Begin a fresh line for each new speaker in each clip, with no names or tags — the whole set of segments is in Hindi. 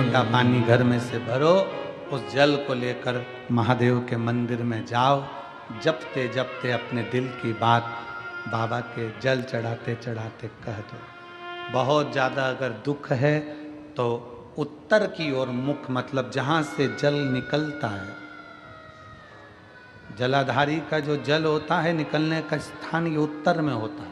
लोटा पानी घर में से भरो, उस जल को लेकर महादेव के मंदिर में जाओ, जपते जपते अपने दिल की बात बाबा के जल चढ़ाते चढ़ाते कह दो। बहुत ज़्यादा अगर दुख है तो उत्तर की ओर मुख, मतलब जहाँ से जल निकलता है, जलाधारी का जो जल होता है निकलने का स्थान ये उत्तर में होता है।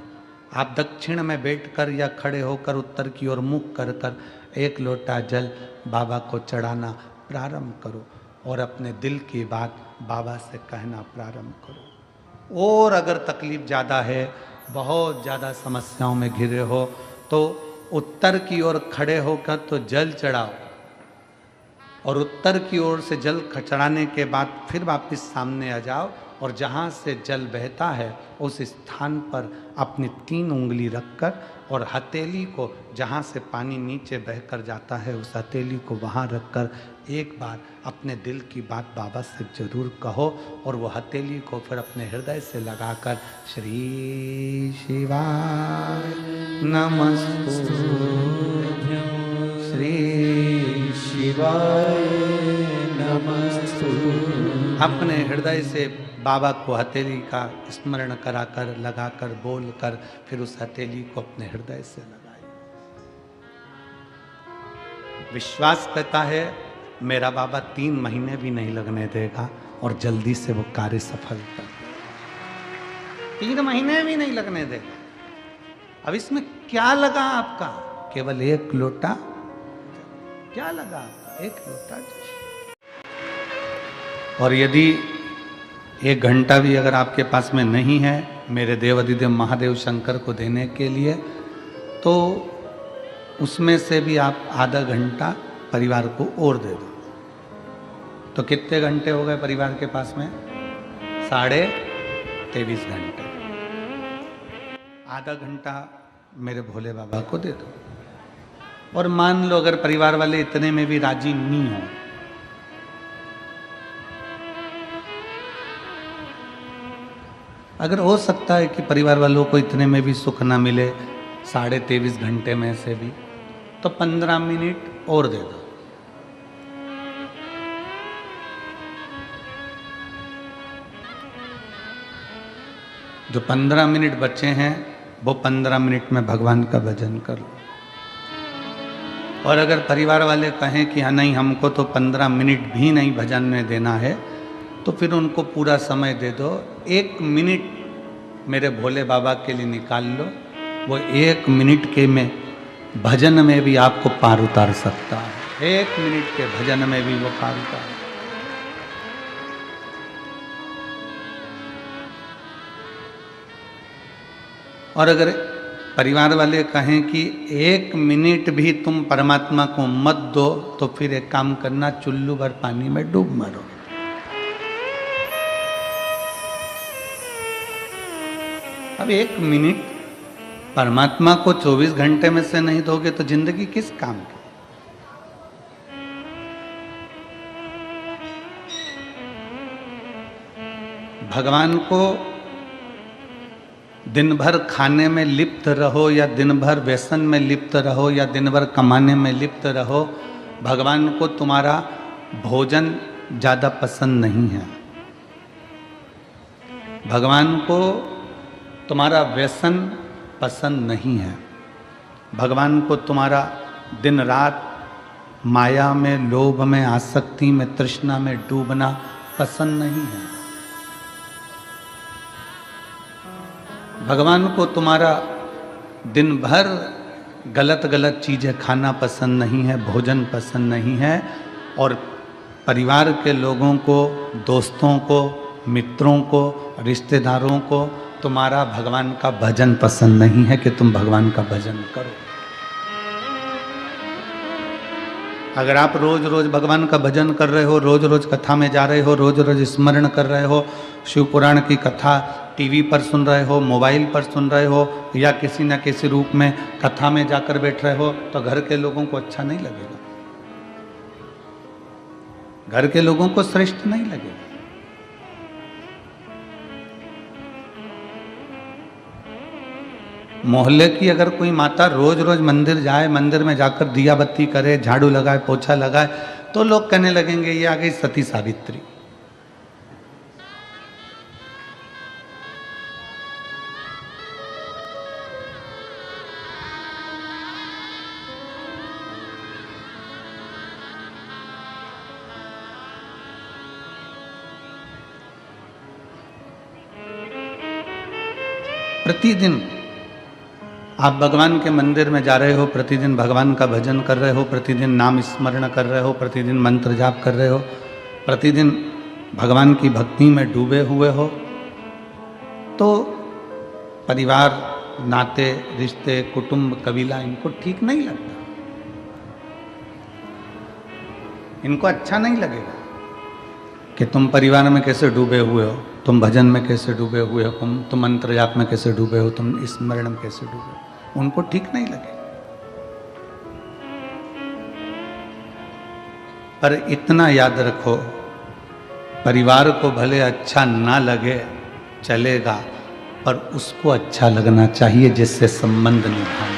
आप दक्षिण में बैठकर या खड़े होकर उत्तर की ओर मुख कर कर एक लोटा जल बाबा को चढ़ाना प्रारंभ करो और अपने दिल की बात बाबा से कहना प्रारंभ करो। और अगर तकलीफ ज़्यादा है, बहुत ज़्यादा समस्याओं में घिरे हो, तो उत्तर की ओर खड़े होकर तो जल चढ़ाओ और उत्तर की ओर से जल चढ़ाने के बाद फिर वापस सामने आ जाओ और जहाँ से जल बहता है उस स्थान पर अपनी 3 उंगली रखकर और हथेली को, जहाँ से पानी नीचे बहकर जाता है उस हथेली को वहाँ रखकर एक बार अपने दिल की बात बाबा से जरूर कहो और वो हथेली को फिर अपने हृदय से लगाकर श्री शिवाय नमस्तुभ्यं, श्री शिवाय नमस्तुभ्यं, अपने हृदय से बाबा को हथेली का स्मरण कराकर लगाकर बोलकर फिर उस हथेली को अपने हृदय से लगाइए। विश्वास करता है मेरा बाबा 3 महीने भी नहीं लगने देगा और जल्दी से वो कार्य सफल कर देगा। 3 महीने भी नहीं लगने देगा। अब इसमें क्या लगा आपका? केवल 1 लोटा। क्या लगा आपका? 1 लोटा। और यदि 1 घंटा भी अगर आपके पास में नहीं है मेरे देवाधिदेव महादेव शंकर को देने के लिए, तो उसमें से भी आप आधा घंटा परिवार को और दे दो। तो कितने घंटे हो गए परिवार के पास में? 23.5 घंटे। आधा घंटा मेरे भोले बाबा को दे दो। और मान लो अगर परिवार वाले इतने में भी राजी नहीं हो, अगर हो सकता है कि परिवार वालों को इतने में भी सुख ना मिले 23.5 घंटे में से भी, तो 15 मिनट और दे दो। जो 15 मिनट बचे हैं वो 15 मिनट में भगवान का भजन कर लो। और अगर परिवार वाले कहें कि हाँ नहीं हमको तो 15 मिनट भी नहीं भजन में देना है, तो फिर उनको पूरा समय दे दो। 1 मिनट मेरे भोले बाबा के लिए निकाल लो। वो 1 मिनट के में भजन में भी आपको पार उतार सकता है। 1 मिनट के भजन में भी वो पार उतार। और अगर परिवार वाले कहें कि 1 मिनट भी तुम परमात्मा को मत दो, तो फिर एक काम करना, चुल्लू भर पानी में डूब मरो। अब 1 मिनट परमात्मा को 24 घंटे में से नहीं दोगे तो जिंदगी किस काम की? भगवान को दिन भर खाने में लिप्त रहो या दिन भर व्यसन में लिप्त रहो या दिन भर कमाने में लिप्त रहो, भगवान को तुम्हारा भोजन ज़्यादा पसंद नहीं है। भगवान को तुम्हारा व्यसन पसंद नहीं है। भगवान को तुम्हारा दिन रात माया में, लोभ में, आसक्ति में, तृष्णा में डूबना पसंद नहीं है। भगवान को तुम्हारा दिन भर गलत गलत चीज़ें खाना पसंद नहीं है, भोजन पसंद नहीं है। और परिवार के लोगों को, दोस्तों को, मित्रों को, रिश्तेदारों को तुम्हारा भगवान का भजन पसंद नहीं है कि तुम भगवान का भजन करो। अगर आप रोज रोज भगवान का भजन कर रहे हो, रोज रोज कथा में जा रहे हो, रोज रोज स्मरण कर रहे हो, शिव पुराण की कथा टीवी पर सुन रहे हो, मोबाइल पर सुन रहे हो, या किसी न किसी रूप में कथा में जाकर बैठ रहे हो, तो घर के लोगों को अच्छा नहीं लगेगा। घर के लोगों को श्रेष्ठ नहीं लगेगा। मोहल्ले की अगर कोई माता रोज रोज मंदिर जाए, मंदिर में जाकर दिया बत्ती करे, झाड़ू लगाए, पोछा लगाए, तो लोग कहने लगेंगे ये आ गई सती सावित्री। प्रतिदिन आप भगवान के मंदिर में जा रहे हो, प्रतिदिन भगवान का भजन कर रहे हो, प्रतिदिन नाम स्मरण कर रहे हो, प्रतिदिन मंत्र जाप कर रहे हो, प्रतिदिन भगवान की भक्ति में डूबे हुए हो, तो परिवार, नाते, रिश्ते, कुटुंब, कबीला इनको ठीक नहीं लगता, इनको अच्छा नहीं लगेगा कि तुम परिवार में कैसे डूबे हुए हो, तुम भजन में कैसे डूबे हुए हो, तुम मंत्र जाप में कैसे डूबे हो, तुम स्मरण में कैसे डूबे हो, उनको ठीक नहीं लगे। पर इतना याद रखो, परिवार को भले अच्छा ना लगे चलेगा, पर उसको अच्छा लगना चाहिए जिससे संबंध निभाना।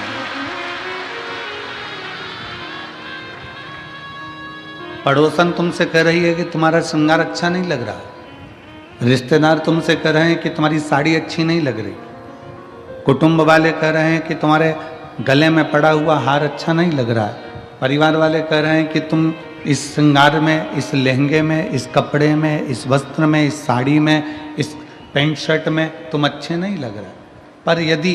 पड़ोसन तुमसे कह रही है कि तुम्हारा श्रृंगार अच्छा नहीं लग रहा, रिश्तेदार तुमसे कह रहे हैं कि तुम्हारी साड़ी अच्छी नहीं लग रही, कुटुंब वाले कह रहे हैं कि तुम्हारे गले में पड़ा हुआ हार अच्छा नहीं लग रहा है, परिवार वाले कह रहे हैं कि तुम इस श्रृंगार में, इस लहंगे में, इस कपड़े में, इस वस्त्र में, इस साड़ी में, इस पैंट शर्ट में तुम अच्छे नहीं लग रहे। पर यदि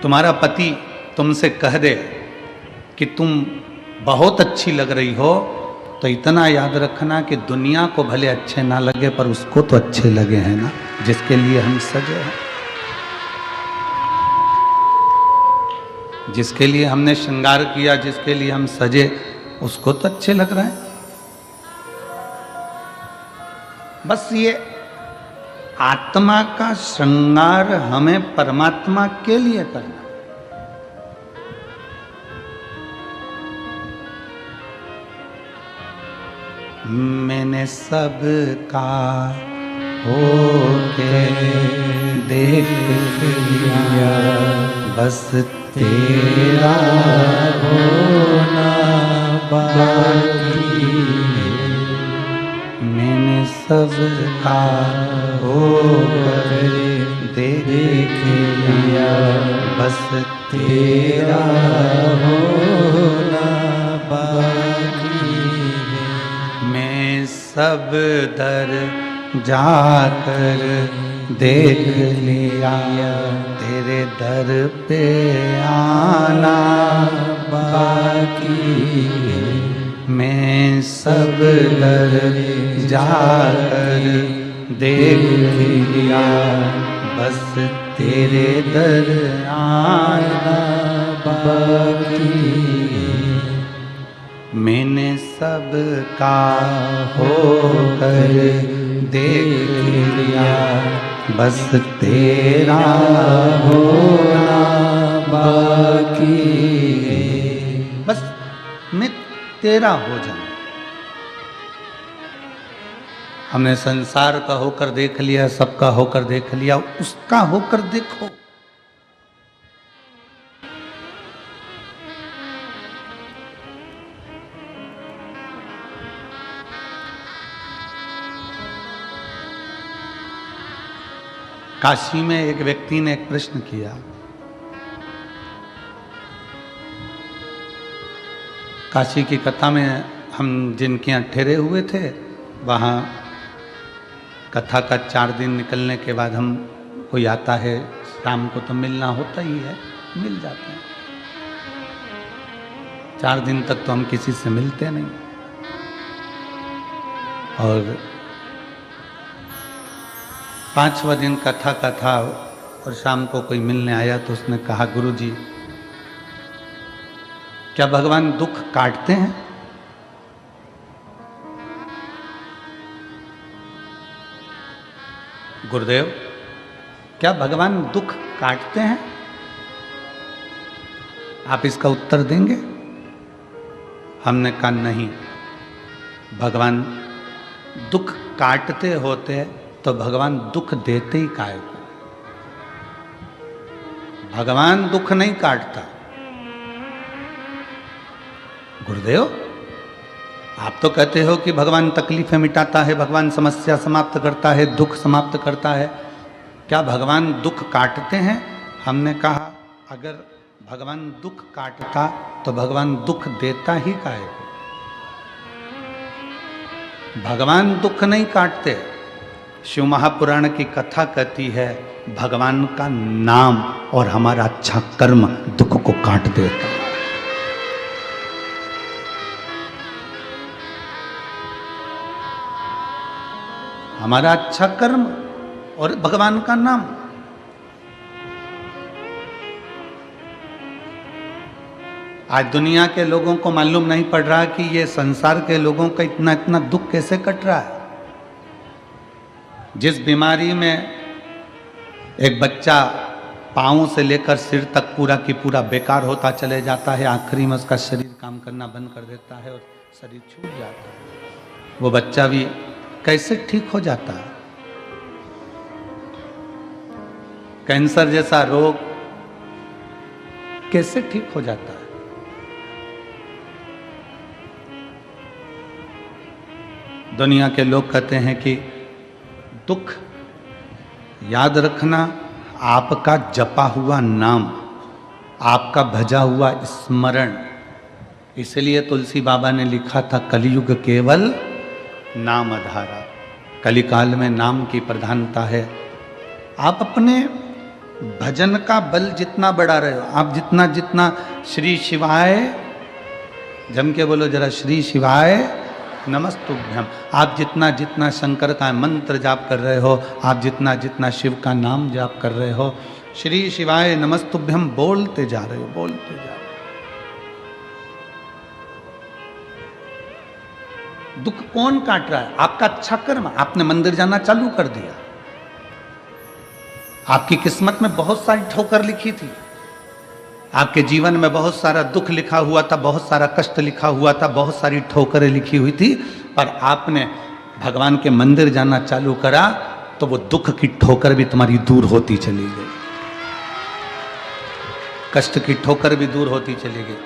तुम्हारा पति तुमसे कह दे कि तुम बहुत अच्छी लग रही हो, तो इतना याद रखना कि दुनिया को भले अच्छे ना लगे, पर उसको तो अच्छे लगे हैं ना, जिसके लिए हम सजे हैं, जिसके लिए हमने श्रृंगार किया, जिसके लिए हम सजे, उसको तो अच्छे लग रहे हैं। बस ये आत्मा का श्रृंगार हमें परमात्मा के लिए करना। मैंने सबका होके देख लिया, बस तेरा होना बाकी है। मैंने सबका होकर देख लिया, बस तेरा होना बाकी है। मैं सब दर जाकर देख लिया, तेरे दर पे आना बाकी है। मैं सब दर जाकर देख लिया, बस तेरे दर आना बाकी है। मैंने सबका होकर देख लिया, बस तेरा होना बाकी है। बस मैं तेरा हो जाऊं। हमने संसार का होकर देख लिया, सबका होकर देख लिया, उसका होकर देखो। काशी में एक व्यक्ति ने एक प्रश्न किया। काशी की कथा में हम जिनके यहाँ ठहरे हुए थे, वहाँ कथा का 4 दिन निकलने के बाद हम कोई आता है, शाम को तो मिलना होता ही है, मिल जाते हैं। 4 दिन तक तो हम किसी से मिलते नहीं। और 5वां दिन कथा का था और शाम को कोई मिलने आया तो उसने कहा, गुरुजी क्या भगवान दुख काटते हैं? गुरुदेव क्या भगवान दुख काटते हैं? आप इसका उत्तर देंगे? हमने कहा नहीं, भगवान दुख काटते होते तो भगवान दुख देते ही काय को। भगवान दुख नहीं काटता। गुरुदेव, आप तो कहते हो कि भगवान तकलीफें मिटाता है, भगवान समस्या समाप्त करता है, दुख समाप्त करता है। क्या भगवान दुख काटते हैं? हमने कहा अगर भगवान दुख काटता तो भगवान दुख देता ही काहे को? भगवान दुख नहीं काटते। शिव महापुराण की कथा कहती है भगवान का नाम और हमारा अच्छा कर्म दुख को काट देता है। हमारा अच्छा कर्म और भगवान का नाम। आज दुनिया के लोगों को मालूम नहीं पड़ रहा कि ये संसार के लोगों का इतना इतना दुख कैसे कट रहा है। जिस बीमारी में एक बच्चा पाँव से लेकर सिर तक पूरा की पूरा बेकार होता चले जाता है, आखिरी में उसका शरीर काम करना बंद कर देता है और शरीर छूट जाता है, वो बच्चा भी कैसे ठीक हो जाता है। कैंसर जैसा रोग कैसे ठीक हो जाता है। दुनिया के लोग कहते हैं कि दुख याद रखना आपका जपा हुआ नाम, आपका भजा हुआ स्मरण। इसलिए तुलसी बाबा ने लिखा था कलयुग केवल नाम आधारा। कलिकाल में नाम की प्रधानता है। आप अपने भजन का बल जितना बढ़ा रहे हो, आप जितना जितना श्री शिवाय, जम के बोलो जरा, श्री शिवाय नमस्तुभ्यम, आप जितना जितना शंकर का मंत्र जाप कर रहे हो, आप जितना जितना शिव का नाम जाप कर रहे हो, श्री शिवाय नमस्तुभ्यम बोलते जा रहे हो, बोलते जा रहे हो। दुख कौन काट रहा है? आपका अच्छा कर्म। आपने मंदिर जाना चालू कर दिया, आपकी किस्मत में बहुत सारी ठोकर लिखी थी, आपके जीवन में बहुत सारा दुख लिखा हुआ था, बहुत सारा कष्ट लिखा हुआ था, बहुत सारी ठोकरें लिखी हुई थी, पर आपने भगवान के मंदिर जाना चालू करा तो वो दुख की ठोकर भी तुम्हारी दूर होती चली गई, कष्ट की ठोकर भी दूर होती चली गई।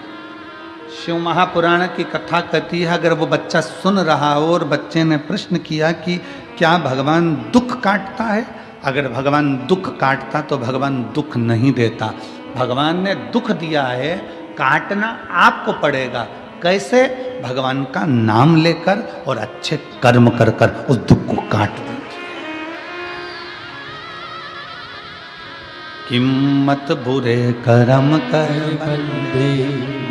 शिव महापुराण की कथा कहती है अगर वो बच्चा सुन रहा हो और बच्चे ने प्रश्न किया कि क्या भगवान दुख काटता है? अगर भगवान दुख काटता तो भगवान दुख नहीं देता। भगवान ने दुख दिया है, काटना आपको पड़ेगा। कैसे? भगवान का नाम लेकर और अच्छे कर्म कर कर उस दुख को काट दीजिए। किम्मत बुरे कर्म कर बंदे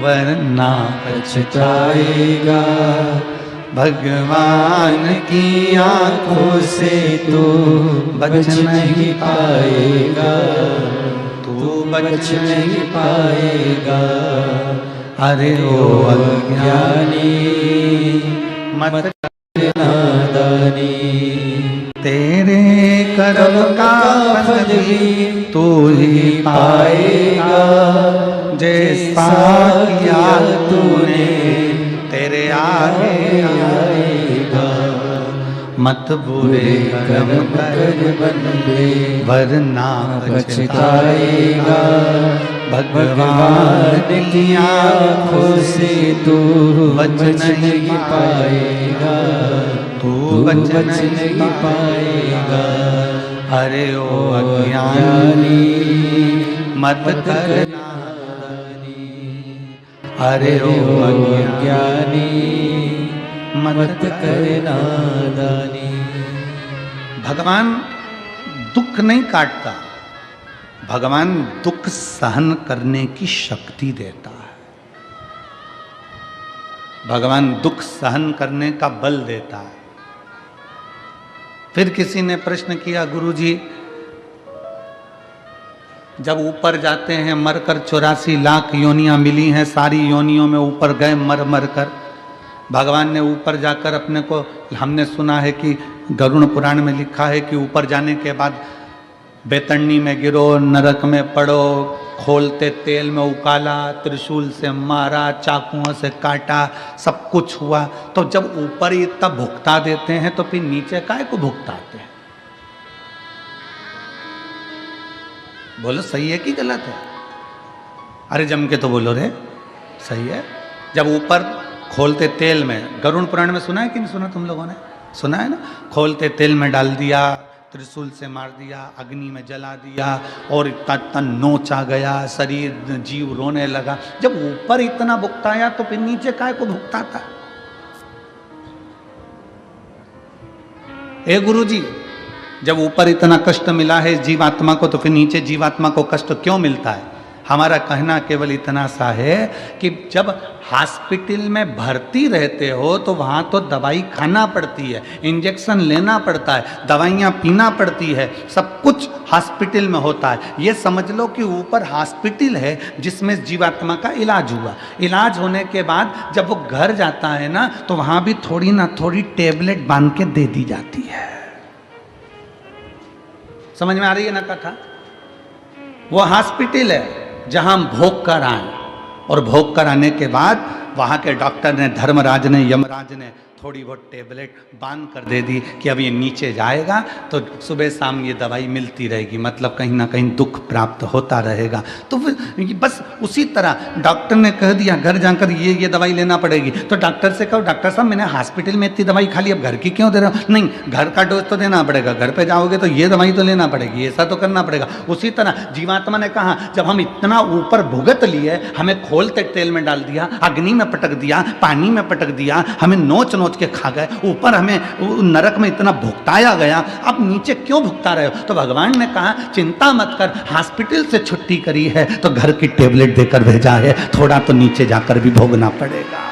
वरना पछताएगा, भगवान की आंखों से तू बच नहीं पाएगा, तू बच नहीं पाएगा। अरे ओ अज्ञानी मत कर नादानी, तेरे कर्म का फल भी तू ही पाएगा, जैसा किया तूने तेरे आगे आएगा। मत बुरे कर्म कर बंदे वरना पछताएगा, भगवान की आँखों से तू बच नहीं पाएगा, तू बच नहीं पाएगा। अरे ओ अज्ञानी मत कर नादानी, अरे ओ अज्ञानी मत कर नादानी। भगवान दुख नहीं काटता, भगवान दुख सहन करने की शक्ति देता है। भगवान दुख सहन करने का बल देता है। फिर किसी ने प्रश्न किया, गुरुजी जब ऊपर जाते हैं मरकर 84 लाख योनियां मिली हैं, सारी योनियों में ऊपर गए मर मर कर, भगवान ने ऊपर जाकर अपने को, हमने सुना है कि गरुड़ पुराण में लिखा है कि ऊपर जाने के बाद बेतरनी में गिरो, नरक में पड़ो, खोलते तेल में उकाला, त्रिशूल से मारा, चाकुओं से काटा, सब कुछ हुआ। तो जब ऊपर ही तब भुगता देते हैं तो फिर नीचे काहे को भुगताते हैं? बोलो सही है कि गलत है? अरे जम के तो बोलो रे, सही है। जब ऊपर खोलते तेल में, गरुड़ पुराण में सुना है कि नहीं सुना? तुम लोगों ने सुना है ना? खोलते तेल में डाल दिया, त्रिशूल से मार दिया, अग्नि में जला दिया और इतना नोच आ गया, शरीर जीव रोने लगा। जब ऊपर इतना भुगताया तो फिर नीचे काय को भुगताता? हे गुरुजी, जब ऊपर इतना कष्ट मिला है जीवात्मा को तो फिर नीचे जीवात्मा को कष्ट क्यों मिलता है? हमारा कहना केवल इतना सा है कि जब हॉस्पिटल में भर्ती रहते हो तो वहाँ तो दवाई खाना पड़ती है, इंजेक्शन लेना पड़ता है, दवाइयाँ पीना पड़ती है, सब कुछ हॉस्पिटल में होता है। ये समझ लो कि ऊपर हॉस्पिटल है जिसमें जीवात्मा का इलाज हुआ। इलाज होने के बाद जब वो घर जाता है ना तो वहाँ भी थोड़ी ना थोड़ी टेबलेट बांध के दे दी जाती है। समझ में आ रही है ना कथा? वो हॉस्पिटल है जहां हम भोग कर आए, और भोग कर आने के बाद वहां के डॉक्टर ने, धर्मराज ने, यमराज ने थोड़ी बहुत टेबलेट बांध कर दे दी कि अब ये नीचे जाएगा तो सुबह शाम ये दवाई मिलती रहेगी, मतलब कहीं ना कहीं दुख प्राप्त होता रहेगा। तो बस उसी तरह डॉक्टर ने कह दिया घर जाकर ये दवाई लेना पड़ेगी, तो डॉक्टर से कहो डॉक्टर साहब मैंने हॉस्पिटल में इतनी दवाई खा ली, अब घर की क्यों दे रहे हो? नहीं, घर का डोज तो देना पड़ेगा, घर पर जाओगे तो ये दवाई तो लेना पड़ेगी, ऐसा तो करना पड़ेगा। उसी तरह जीवात्मा ने कहा जब हम इतना ऊपर भुगत लिए, हमें खोलते तेल में डाल दिया, अग्नि में पटक दिया, पानी में पटक दिया, हमें नोच नोच के खा गए, ऊपर हमें नरक में इतना भुगताया गया, अब नीचे क्यों भुगता रहे हो? तो भगवान ने कहा चिंता मत कर, हॉस्पिटल से छुट्टी करी है तो घर की टेबलेट देकर भेजा है, थोड़ा तो नीचे जाकर भी भोगना पड़ेगा।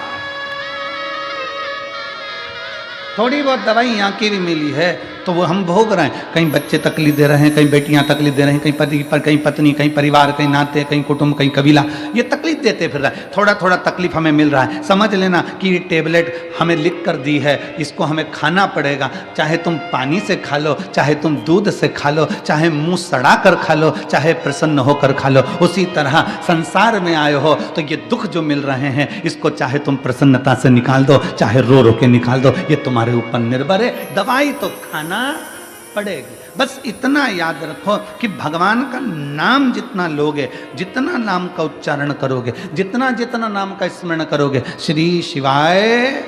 थोड़ी बहुत दवाई यहाँ की भी मिली है तो वो हम भोग रहे हैं। कहीं बच्चे तकलीफ दे रहे हैं, कहीं बेटियां तकलीफ दे रही हैं, कहीं पति पर, कहीं पत्नी, कहीं परिवार, कहीं नाते, कहीं कुटुंब, कहीं कबीला, ये तकलीफ देते फिर रहा है। थोड़ा थोड़ा तकलीफ हमें मिल रहा है, समझ लेना कि ये टेबलेट हमें लिख कर दी है, इसको हमें खाना पड़ेगा। चाहे तुम पानी से खा लो, चाहे तुम दूध से खा लो, चाहे मुंह सड़ा कर खा लो, चाहे प्रसन्न होकर खा लो। उसी तरह संसार में आए हो तो ये दुख जो मिल रहे हैं इसको चाहे तुम प्रसन्नता से निकाल दो, चाहे रो रो के निकाल दो, ये तुम्हारे ऊपर निर्भर है। दवाई तो खाना पड़ेगी। बस इतना याद रखो कि भगवान का नाम जितना लोगे, जितना नाम का उच्चारण करोगे, जितना जितना नाम का स्मरण करोगे, श्री शिवाय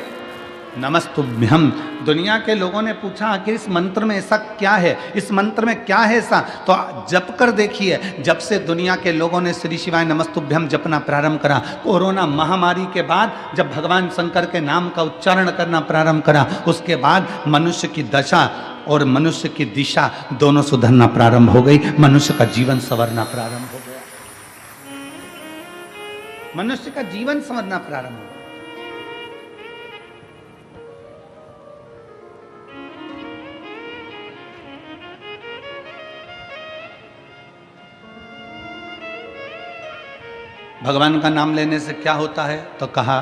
नमस्तुभ्यम। दुनिया के लोगों ने पूछा आखिर इस मंत्र में ऐसा क्या है, इस मंत्र में क्या है ऐसा? तो जप कर देखिए। जब से दुनिया के लोगों ने श्री शिवाय नमस्तुभ्यम जपना प्रारंभ करा, कोरोना महामारी के बाद जब भगवान शंकर के नाम का उच्चारण करना प्रारंभ करा, उसके बाद मनुष्य की दशा और मनुष्य की दिशा दोनों सुधरना प्रारंभ हो गई, मनुष्य का जीवन संवरना प्रारंभ हो गया, मनुष्य का जीवन संवरना प्रारंभ हो गया। भगवान का नाम लेने से क्या होता है? तो कहा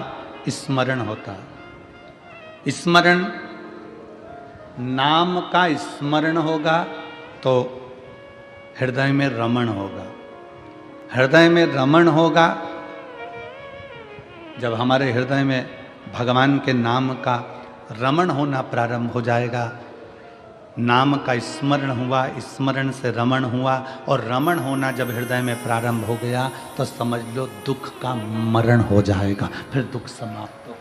स्मरण होता है। स्मरण, नाम का स्मरण होगा तो हृदय में रमण होगा। हृदय में रमण होगा जब हमारे हृदय में भगवान के नाम का रमण होना प्रारंभ हो जाएगा। नाम का स्मरण हुआ, स्मरण से रमण हुआ, और रमण होना जब हृदय में प्रारंभ हो गया तो समझ लो दुख का मरण हो जाएगा, फिर दुख समाप्त हो गया।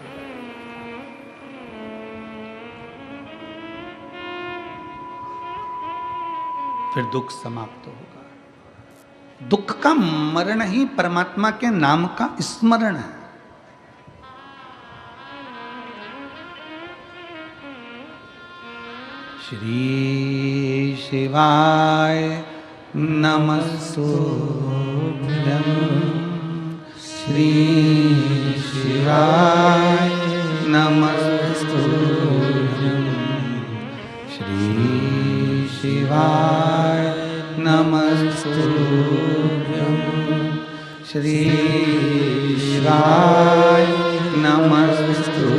फिर दुख समाप्त होगा। दुख का मरण ही परमात्मा के नाम का स्मरण है। श्री शिवाय नमस्तुभ्यं, श्री शिवाय नमस्तुभ्यं, श्री शिवाय नमस्तुभ्यं, श्री शिवाय नमस्तुभ्यं,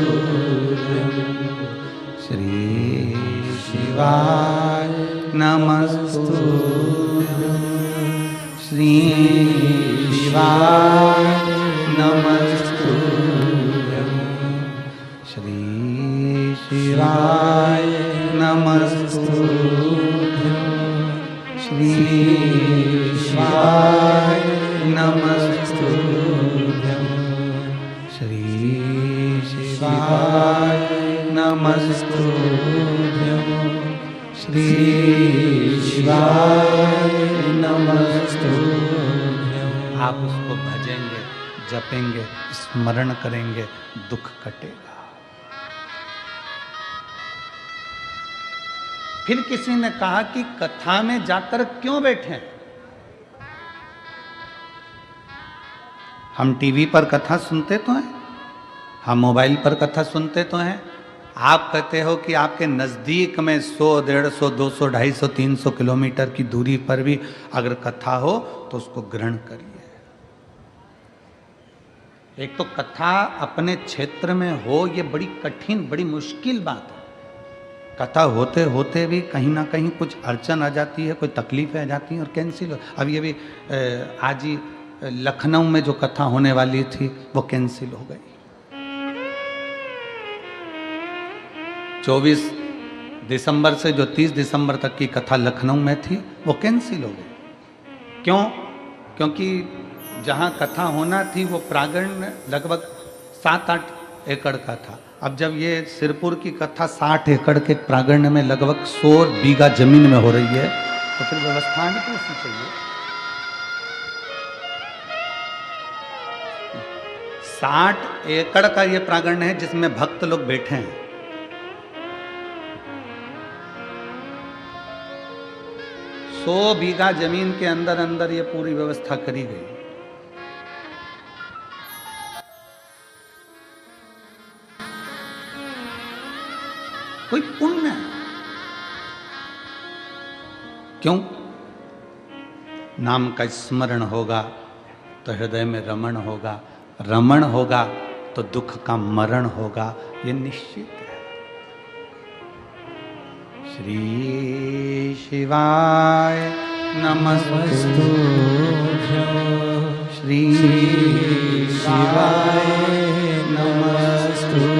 श्री शिवाय नमस्तुभ्यं, श्री शिवाय नमस्तुभ्यं, श्री शिवाय नमस्तुभ्यं, श्री शिवाय शिवाय नमस्तुभ्यं श्री शिवाय नमस्तुभ्यं। आप उसको भजेंगे, जपेंगे, स्मरण करेंगे, दुख कटेगा। फिर किसी ने कहा कि कथा में जाकर क्यों बैठे? हम टीवी पर कथा सुनते तो हैं, हम मोबाइल पर कथा सुनते तो हैं। आप कहते हो कि आपके नज़दीक में 100, 150, 200, 250, 300 किलोमीटर की दूरी पर भी अगर कथा हो तो उसको ग्रहण करिए। एक तो कथा अपने क्षेत्र में हो, ये बड़ी कठिन, बड़ी मुश्किल बात है। कथा होते होते भी कहीं ना कहीं कुछ अड़चन आ जाती है, कोई तकलीफें आ जाती हैं और कैंसिल हो। अब ये भी आज ही लखनऊ में जो कथा होने वाली थी वो कैंसिल हो गई। 24 दिसंबर से जो 30 दिसंबर तक की कथा लखनऊ में थी वो कैंसिल हो गई। क्यों? क्योंकि जहाँ कथा होना थी वो प्रांगण लगभग 7-8 एकड़ का था। अब जब ये सिरपुर की कथा 60 एकड़ के प्रांगण में लगभग 100 बीघा जमीन में हो रही है, तो फिर व्यवस्था भी कैसी चाहिए? 60 एकड़ का ये प्रांगण है जिसमें भक्त लोग बैठे हैं। सौ बीघा जमीन के अंदर अंदर ये पूरी व्यवस्था करी गई। कोई पुण्य है। क्यों? नाम का स्मरण होगा तो हृदय में रमण होगा, रमण होगा तो दुख का मरण होगा, ये निश्चित है। श्री शिवाय नमस्तुभ्यं श्री शिवाय नमस्तुभ्यं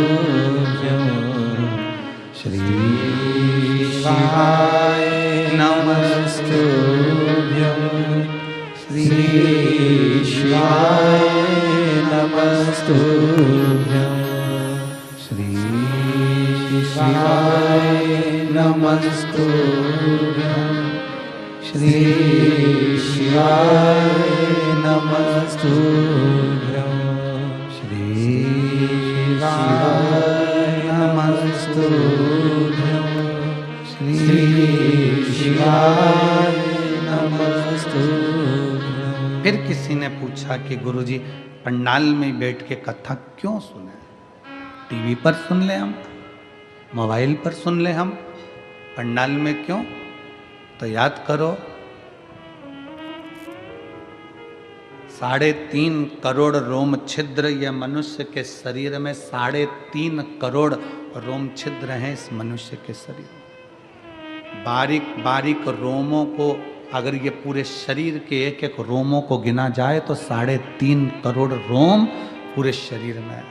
श्री शिवाय नमस्तुभ्यं श्री शिवाय नमस्तुभ्यं श्री शिवाय नमस्तुभ्यं श्री शिवाय नमस्तुभ्यं श्री शिवाय नमस्तुभ्यं श्री शिवाय नमस्तुभ्यं। फिर किसी ने पूछा कि गुरुजी पंडाल में बैठ के कथा क्यों सुने? टीवी पर सुन ले हम, मोबाइल पर सुन ले हम, पंडाल में क्यों? तो याद करो 3.5 करोड़ रोम छिद्र ये मनुष्य के शरीर में 3.5 करोड़ रोम छिद्र हैं इस मनुष्य के शरीर में। बारीक बारीक रोमों को अगर ये पूरे शरीर के एक एक रोमों को गिना जाए तो 3.5 करोड़ रोम पूरे शरीर में है।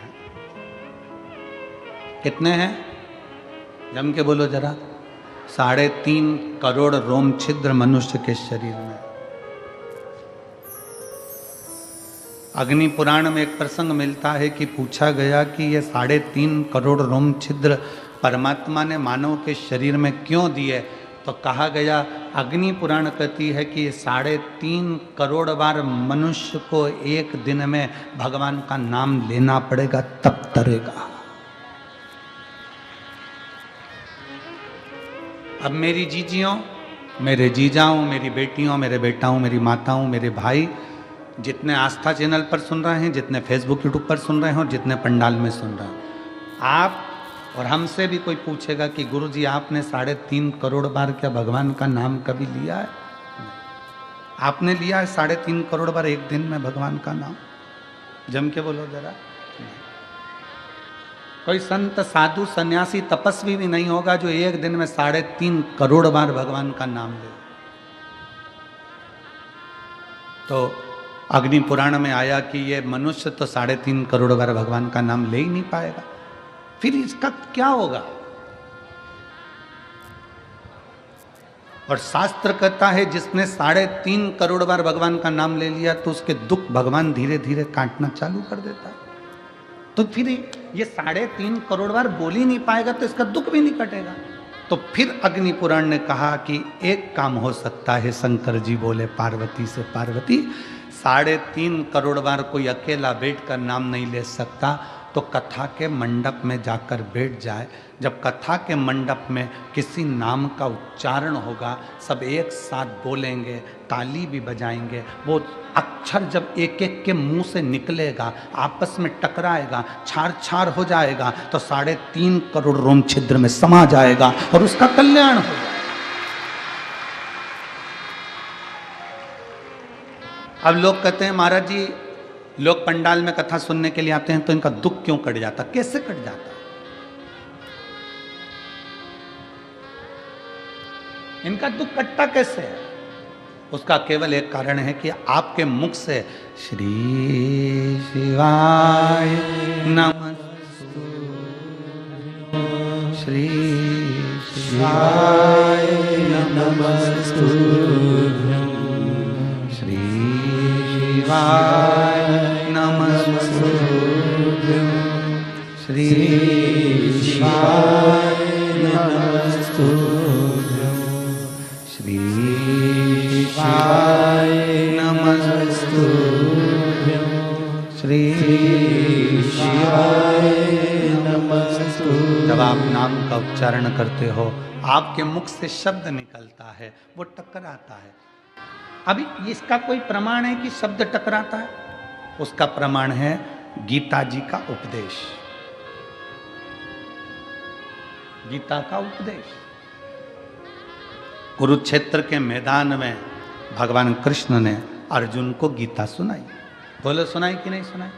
कितने हैं? जम के बोलो जरा। 3.5 करोड़ रोम छिद्र मनुष्य के शरीर में। अग्नि पुराण में एक प्रसंग मिलता है कि पूछा गया कि ये 3.5 करोड़ रोम छिद्र परमात्मा ने मानव के शरीर में क्यों दिए? तो कहा गया, अग्नि पुराण कहती है कि 3.5 करोड़ बार मनुष्य को एक दिन में भगवान का नाम लेना पड़ेगा तब तरेगा। अब मेरी जीजियों, मेरे जीजाओं, मेरी बेटियों, मेरे बेटाओं, मेरी माताओं, मेरे भाई, जितने आस्था चैनल पर सुन रहे हैं, जितने फेसबुक यूट्यूब पर सुन रहे हैं और जितने पंडाल में सुन रहे हैं, आप और हमसे भी कोई पूछेगा कि गुरुजी आपने 3.5 करोड़ बार क्या भगवान का नाम कभी लिया है? आपने लिया है 3.5 करोड़ बार एक दिन में भगवान का नाम? जम के बोलो जरा। कोई संत साधु सन्यासी तपस्वी भी नहीं होगा जो एक दिन में 3.5 करोड़ बार भगवान का नाम ले। तो अग्नि पुराण में आया कि ये मनुष्य तो 3.5 करोड़ बार भगवान का नाम ले ही नहीं पाएगा, फिर इसका क्या होगा? और शास्त्र कहता है जिसने 3.5 करोड़ बार भगवान का नाम ले लिया तो उसके दुख भगवान धीरे धीरे काटना चालू कर देता है। तो फिर ये 3.5 करोड़ बार बोल ही नहीं पाएगा तो इसका दुख भी नहीं कटेगा। तो फिर अग्नि पुराण ने कहा कि एक काम हो सकता है। शंकर जी बोले पार्वती से, पार्वती 3.5 करोड़ बार कोई अकेला बैठकर नाम नहीं ले सकता, तो कथा के मंडप में जाकर बैठ जाए। जब कथा के मंडप में किसी नाम का उच्चारण होगा, सब एक साथ बोलेंगे, ताली भी बजाएंगे, वो अक्षर जब एक एक के मुंह से निकलेगा, आपस में टकराएगा, छार छार हो जाएगा, तो 3.5 करोड़ रोम छिद्र में समा जाएगा और उसका कल्याण होगा। अब लोग कहते हैं महाराज जी, लोग पंडाल में कथा सुनने के लिए आते हैं तो इनका दुख क्यों कट जाता? कैसे कट जाता? इनका दुख कटता कैसे है? उसका केवल एक कारण है कि आपके मुख से श्री शिवाय नमस्तु, श्री शिवाय नमस्तु, श्री शिवाय नमस्तु, श्री शिवाय नमस्तु, श्री शिवाय नमस्तु, श्री शिवाय नमस्तु। जब आप नाम का उच्चारण करते हो, आपके मुख से शब्द निकलता है, वो टकराता है। अभी इसका कोई प्रमाण है कि शब्द टकराता है? उसका प्रमाण है गीता जी का उपदेश। गीता का उपदेश कुरुक्षेत्र के मैदान में भगवान कृष्ण ने अर्जुन को गीता सुनाई। बोलो सुनाई कि नहीं सुनाई?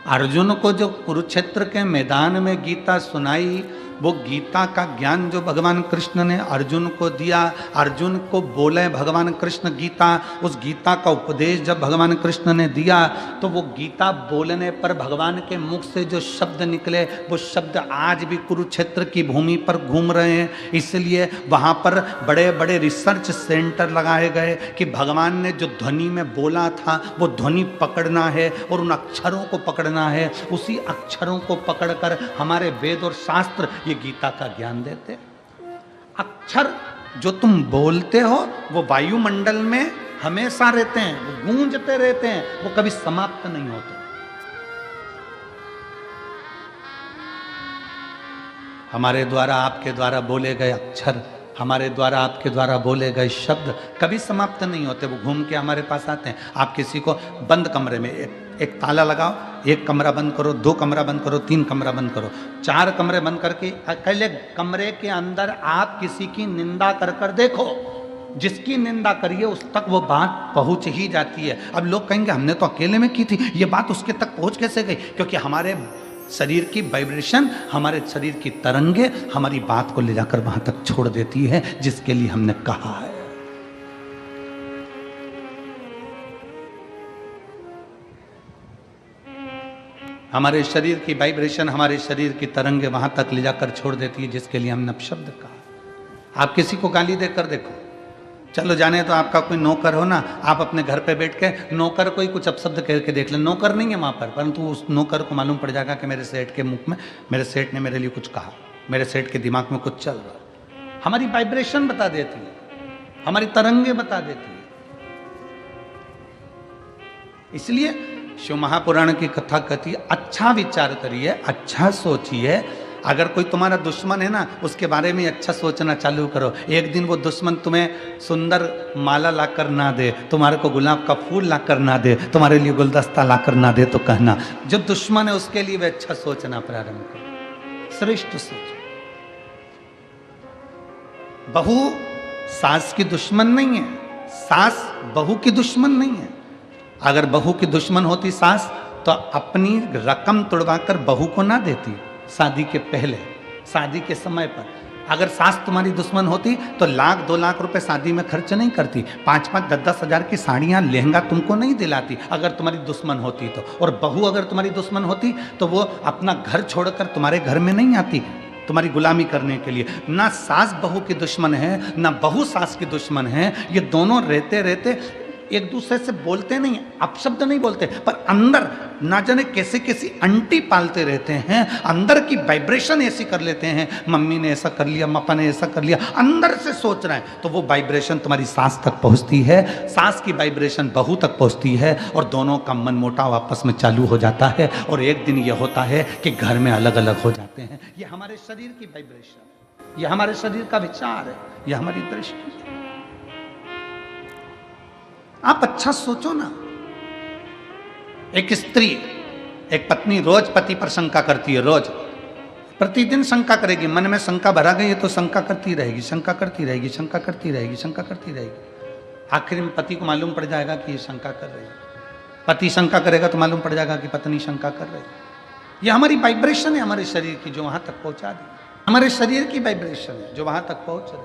अर्जुन को जो कुरुक्षेत्र के मैदान में गीता सुनाई, वो गीता का ज्ञान जो भगवान कृष्ण ने अर्जुन को दिया, अर्जुन को बोले भगवान कृष्ण गीता, उस गीता का उपदेश जब भगवान कृष्ण ने दिया, तो वो गीता बोलने पर भगवान के मुख से जो शब्द निकले, वो शब्द आज भी कुरुक्षेत्र की भूमि पर घूम रहे हैं। इसलिए वहाँ पर बड़े बड़े रिसर्च सेंटर लगाए गए कि भगवान ने जो ध्वनि में बोला था, वो ध्वनि पकड़ना है और उन अक्षरों को पकड़ना है। उसी अक्षरों को पकड़कर हमारे वेद और शास्त्र ये गीता का ज्ञान देते। अक्षर जो तुम बोलते हो वो वायुमंडल में हमेशा रहते हैं, वो गूंजते रहते हैं, वो कभी समाप्त नहीं होते। हमारे द्वारा आपके द्वारा बोले गए अक्षर, हमारे द्वारा आपके द्वारा बोले गए शब्द कभी समाप्त नहीं होते, वो घूम के हमारे पास आते हैं। आप किसी को बंद कमरे में एक ताला लगाओ, 1 कमरा बंद करो, 2 कमरा बंद करो, 3 कमरा बंद करो, 4 कमरे बंद करके अकेले कमरे के अंदर आप किसी की निंदा कर कर देखो, जिसकी निंदा करिए उस तक वो बात पहुंच ही जाती है। अब लोग कहेंगे हमने तो अकेले में की थी, ये बात उसके तक पहुंच कैसे गई? क्योंकि हमारे शरीर की वाइब्रेशन, हमारे शरीर की तरंगे हमारी बात को ले जाकर वहां तक छोड़ देती है जिसके लिए हमने कहा है। हमारे शरीर की वाइब्रेशन, हमारे शरीर की तरंगे वहां तक ले जाकर छोड़ देती है जिसके लिए हमने अपशब्द कहा। आप किसी को गाली देकर देखो, चलो जाने तो आपका कोई नौकर हो ना, आप अपने घर पे बैठ के नौकर को ही कुछ अपशब्द कह के देख लें, नौकर नहीं है वहाँ पर, परंतु उस नौकर को मालूम पड़ जाएगा कि मेरे सेठ के मुख में, मेरे सेठ ने मेरे लिए कुछ कहा, मेरे सेठ के दिमाग में कुछ चल रहा है। हमारी वाइब्रेशन बता देती है, हमारी तरंगे बता देती है। इसलिए शिव महापुराण की कथा कहती है, अच्छा विचार करिए, अच्छा सोचिए। अगर कोई तुम्हारा दुश्मन है ना, उसके बारे में अच्छा सोचना चालू करो। एक दिन वो दुश्मन तुम्हें सुंदर माला लाकर ना दे, तुम्हारे को गुलाब का फूल लाकर ना दे, तुम्हारे लिए गुलदस्ता लाकर ना दे, तो कहना जो दुश्मन है उसके लिए वे अच्छा सोचना प्रारंभ करो, श्रेष्ठ सोचो। बहू सास की दुश्मन नहीं है, सास बहू की दुश्मन नहीं है। अगर बहू की दुश्मन होती सास, तो अपनी रकम तुड़वाकर बहू को ना देती शादी के पहले, शादी के समय पर। अगर सास तुम्हारी दुश्मन होती तो 1-2 लाख रुपए शादी में खर्च नहीं करती, 5-5, 10-10 हजार की साड़ियाँ, लहंगा तुमको नहीं दिलाती अगर तुम्हारी दुश्मन होती तो। और बहू अगर तुम्हारी दुश्मन होती तो वो अपना घर छोड़कर तुम्हारे घर में नहीं आती तुम्हारी गुलामी करने के लिए। ना सास बहू की दुश्मन है, ना बहू सास की दुश्मन है। ये दोनों रहते रहते एक दूसरे से बोलते नहीं, अपशब्द नहीं बोलते, पर अंदर ना जाने कैसे कैसी अंटी पालते रहते हैं, अंदर की वाइब्रेशन ऐसी कर लेते हैं, मम्मी ने ऐसा कर लिया, पापा ने ऐसा कर लिया, अंदर से सोच रहे हैं, तो वो वाइब्रेशन तुम्हारी सांस तक पहुंचती है, सांस की वाइब्रेशन बहू तक पहुंचती है, और दोनों का मन मोटाव आपस में चालू हो जाता है, और एक दिन ये होता है कि घर में अलग अलग हो जाते हैं। ये हमारे शरीर की वाइब्रेशन, ये हमारे शरीर का विचार है, ये हमारी दृष्टि है। आप अच्छा सोचो ना, एक स्त्री, एक पत्नी रोज पति पर शंका करती है, रोज प्रतिदिन शंका करेगी, मन में शंका भरा गई है तो शंका करती रहेगी, शंका करती रहेगी, शंका करती रहेगी, शंका करती रहेगी। आखिर में पति को मालूम पड़ जाएगा कि ये शंका कर रही है, पति शंका करेगा तो मालूम पड़ जाएगा कि पत्नी शंका कर रही है। ये हमारी वाइब्रेशन है हमारे शरीर की, जो वहां तक पहुंचा दी, हमारे शरीर की वाइब्रेशन है जो वहां तक पहुंच रही।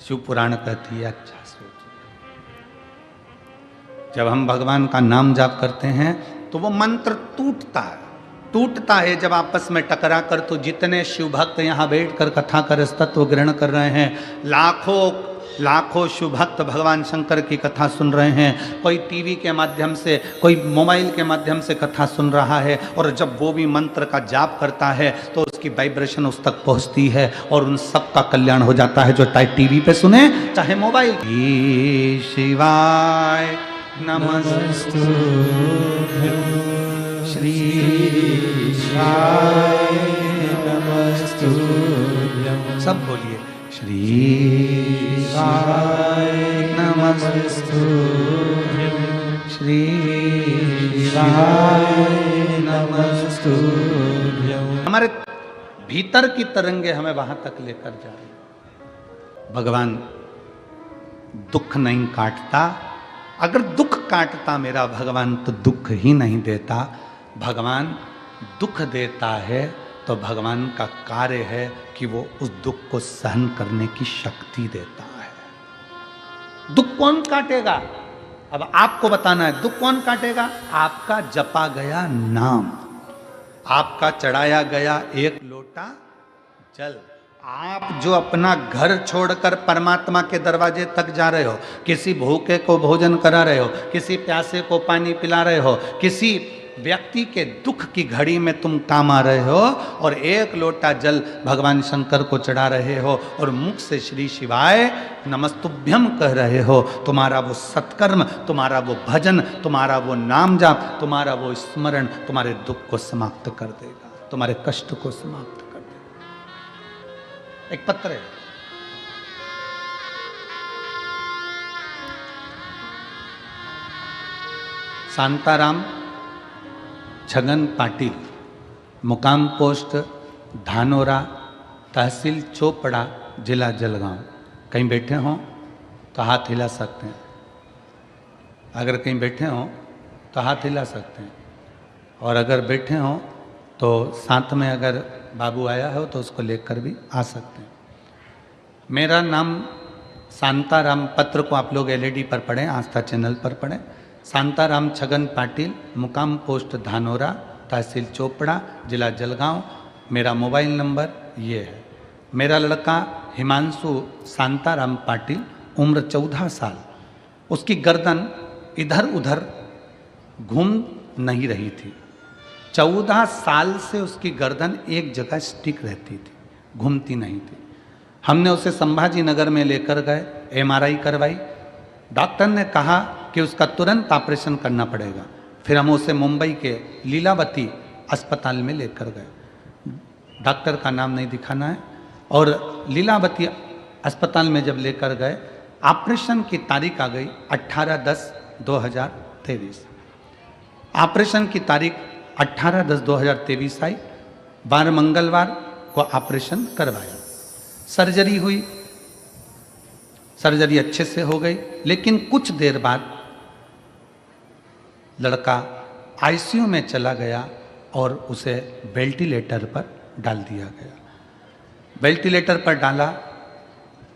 शिव पुराण कहती है, अच्छा सोचो, जब हम भगवान का नाम जाप करते हैं तो वो मंत्र टूटता है जब आपस में टकरा कर। तो जितने शिव भक्त यहाँ बैठ कर कथा कर तत्व ग्रहण कर रहे हैं, लाखों शिव भक्त भगवान शंकर की कथा सुन रहे हैं, कोई टीवी के माध्यम से, कोई मोबाइल के माध्यम से कथा सुन रहा है, और जब वो भी मंत्र का जाप करता है तो उसकी वाइब्रेशन उस तक पहुंचती है और उन सब का कल्याण हो जाता है, जो चाहे टीवी पे सुने चाहे मोबाइल। शिवाय नमस्तु श्री शिवाय नमस्तु, सब बोलिए श्री शिवाय नमस्तु श्री शिवाय नमस्तु। हमारे भीतर की तरंगे हमें वहां तक लेकर जा रही। भगवान दुख नहीं काटता, अगर दुख काटता मेरा भगवान तो दुख ही नहीं देता। भगवान दुख देता है तो भगवान का कार्य है कि वो उस दुख को सहन करने की शक्ति देता है। दुख कौन काटेगा? अब आपको बताना है, दुख कौन काटेगा? आपका जपा गया नाम, आपका चढ़ाया गया एक लोटा जल। आप जो अपना घर छोड़कर परमात्मा के दरवाजे तक जा रहे हो, किसी भूखे को भोजन करा रहे हो, किसी प्यासे को पानी पिला रहे हो, किसी व्यक्ति के दुख की घड़ी में तुम काम आ रहे हो, और एक लोटा जल भगवान शंकर को चढ़ा रहे हो और मुख से श्री शिवाय नमस्तुभ्यम कह रहे हो, तुम्हारा वो सत्कर्म, तुम्हारा वो भजन, तुम्हारा वो नाम जाप, तुम्हारा वो स्मरण तुम्हारे दुख को समाप्त कर देगा, तुम्हारे कष्ट को समाप्त कर देगा। एक पत्र है, शांताराम छगन पाटिल, मुकाम पोस्ट धानोरा, तहसील चोपड़ा, जिला जलगांव। कहीं बैठे हों तो हाथ हिला सकते हैं, अगर कहीं बैठे हों तो हाथ हिला सकते हैं, और अगर बैठे हों तो साथ में अगर बाबू आया हो तो उसको लेकर भी आ सकते हैं। मेरा नाम शांताराम, पत्र को आप लोग एलईडी पर पढ़ें, आस्था चैनल पर पढ़ें। शांताराम छगन पाटिल, मुकाम पोस्ट धानोरा, तहसील चोपड़ा, जिला जलगांव। मेरा मोबाइल नंबर ये है। मेरा लड़का हिमांशु शांताराम पाटिल, उम्र 14 साल, उसकी गर्दन इधर उधर घूम नहीं रही थी। 14 साल से उसकी गर्दन एक जगह स्टिक रहती थी, घूमती नहीं थी। हमने उसे संभाजी नगर में लेकर गए, एमआरआई करवाई, डॉक्टर ने कहा कि उसका तुरंत ऑपरेशन करना पड़ेगा। फिर हम उसे मुंबई के लीलावती अस्पताल में लेकर गए, डॉक्टर का नाम नहीं दिखाना है, और लीलावती अस्पताल में जब लेकर गए, ऑपरेशन की तारीख आ गई 18/10/2023। ऑपरेशन की तारीख 18/10/2023 आई, 12 मंगलवार को ऑपरेशन करवाया। सर्जरी हुई, सर्जरी अच्छे से हो गई, लेकिन कुछ देर बाद लड़का आईसीयू में चला गया और उसे वेंटिलेटर पर डाल दिया गया। वेंटिलेटर पर डाला,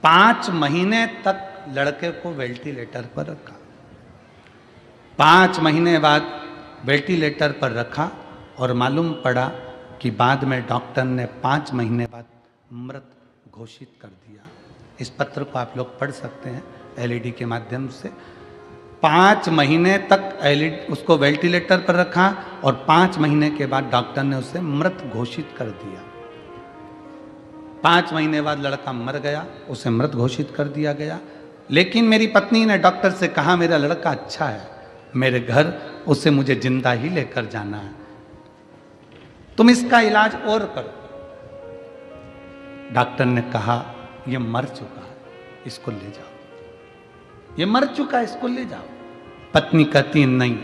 5 महीने तक लड़के को वेंटिलेटर पर रखा। 5 महीने बाद वेंटिलेटर पर रखा और मालूम पड़ा कि बाद में डॉक्टर ने 5 महीने बाद मृत घोषित कर दिया। इस पत्र को आप लोग पढ़ सकते हैं, एलईडी के माध्यम से। 5 महीने तक एलईडी उसको वेंटिलेटर पर रखा और 5 महीने के बाद डॉक्टर ने उसे मृत घोषित कर दिया। 5 महीने बाद लड़का मर गया, उसे मृत घोषित कर दिया गया। लेकिन मेरी पत्नी ने डॉक्टर से कहा मेरा लड़का अच्छा है, मेरे घर उसे मुझे जिंदा ही लेकर जाना है, तुम इसका इलाज और करो। डॉक्टर ने कहा यह मर चुका है, इसको ले जाओ, ये मर चुका है, इसको ले जाओ। पत्नी कहती नहीं,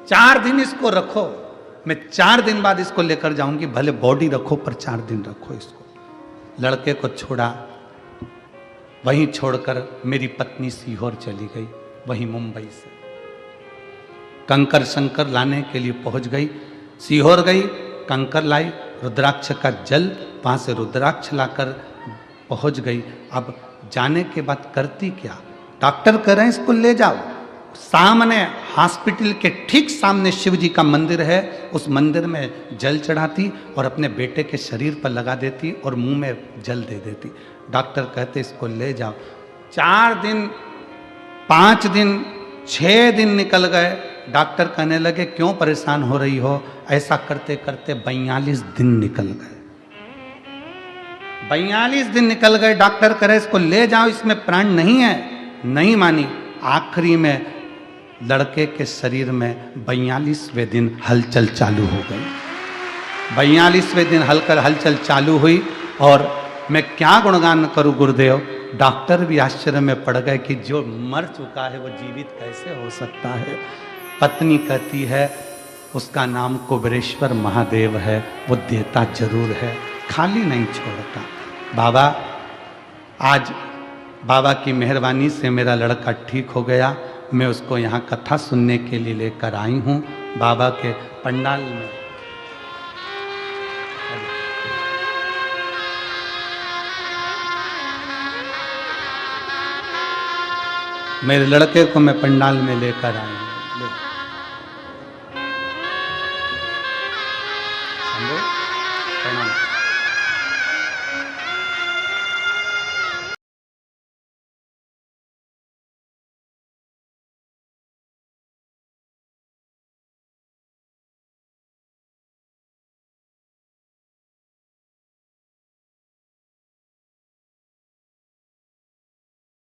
4 दिन इसको रखो, मैं 4 दिन बाद इसको लेकर जाऊंगी, भले बॉडी रखो पर 4 दिन रखो इसको। लड़के को छोड़ा, वहीं छोड़कर मेरी पत्नी सीहोर चली गई, वहीं मुंबई से कंकर शंकर लाने के लिए पहुंच गई। सीहोर गई, कंकर लाई, रुद्राक्ष का जल, वहां से रुद्राक्ष लाकर पहुंच गई। अब जाने के बाद करती क्या, डॉक्टर कह रहे हैं इसको ले जाओ। सामने हॉस्पिटल के ठीक सामने शिव जी का मंदिर है, उस मंदिर में जल चढ़ाती और अपने बेटे के शरीर पर लगा देती और मुंह में जल दे देती। डॉक्टर कहते इसको ले जाओ। 4 दिन, 5 दिन, 6 दिन निकल गए। डॉक्टर कहने लगे क्यों परेशान हो रही हो। ऐसा करते करते 42 दिन निकल गए। 42 दिन निकल गए। डॉक्टर कह रहे इसको ले जाओ, इसमें प्राण नहीं है, नहीं मानी। आखिरी में लड़के के शरीर में 42वें दिन हलचल चालू हो गई। 42वें दिन हलचल चालू हुई और मैं क्या गुणगान करूं गुरुदेव। डॉक्टर भी आश्चर्य में पड़ गए कि जो मर चुका है वो जीवित कैसे हो सकता है। पत्नी कहती है उसका नाम कुबेरेश्वर महादेव है, वो देता जरूर है, खाली नहीं छोड़ता। बाबा, आज बाबा की मेहरबानी से मेरा लड़का ठीक हो गया। मैं उसको यहाँ कथा सुनने के लिए लेकर आई हूँ बाबा के पंडाल में। मेरे लड़के को मैं पंडाल में लेकर आई हूँ।